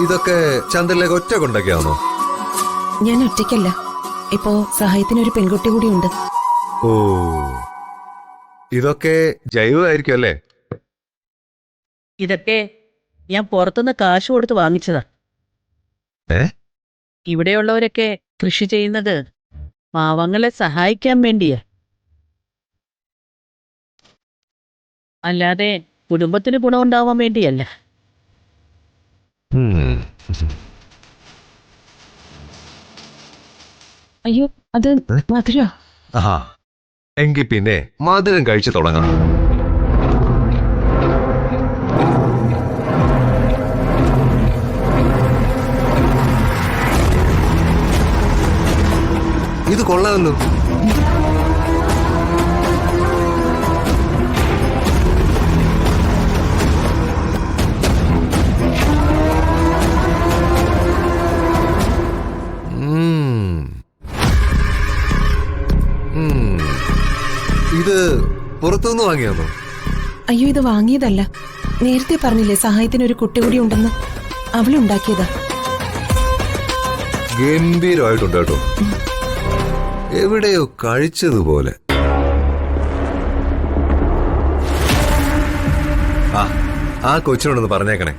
ഇതൊക്കെ ചന്ദ്രലേക്ക് ഒറ്റ കൊണ്ടൊക്കെയാണോ? ഞാൻ ഒറ്റയ്ക്കല്ല, ഇപ്പോ സഹായത്തിനൊരു പെൺകുട്ടി കൂടിയുണ്ട്. ഓ, ഇതൊക്കെ ജൈവമായിരിക്കും അല്ലേ? ഇതൊക്കെ ഞാൻ പുറത്തുനിന്ന് കാശ് കൊടുത്ത് വാങ്ങിച്ചതാ. ഇവിടെയുള്ളവരൊക്കെ കൃഷി ചെയ്യുന്നത് പാവങ്ങളെ സഹായിക്കാൻ വേണ്ടിയാ, അല്ലാതെ കുടുംബത്തിന് ഗുണമുണ്ടാവാൻ വേണ്ടിയല്ല. അയ്യോ, അത് മധുര. ആഹാ, എങ്കിൽ പിന്നെ മധുരം കഴിച്ചു തുടങ്ങാം. ഇത് കൊള്ളാമല്ലോ. ഇത് പുറത്തുനിന്ന് വാങ്ങിയാണോ? അയ്യോ, ഇത് വാങ്ങിയതല്ല. നേരത്തെ പറഞ്ഞില്ലേ സഹായത്തിനൊരു കുട്ടി കൂടി ഉണ്ടെന്ന്, അവളുണ്ടാക്കിയതാ. ഗംഭീരമായിട്ടുണ്ട് കേട്ടോ, എവിടെയോ കഴിച്ചതുപോലെ. ആ കൊച്ചിനോടൊന്ന് പറഞ്ഞേക്കണേ.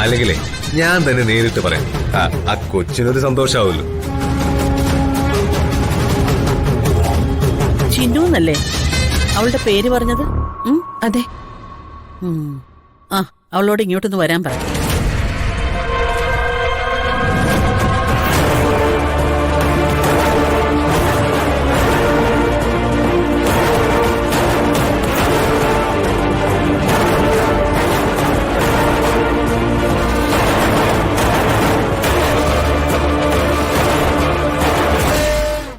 അല്ലെങ്കിലേ ഞാൻ തന്നെ നേരിട്ട് പറയാം. ആ കൊച്ചിനൊരു സന്തോഷാവുമല്ലോ. ചിന്നു എന്നല്ലേ അവളുടെ പേര് പറഞ്ഞത്? അതെ. അവളോട് ഇങ്ങോട്ടൊന്ന് വരാൻ പറ.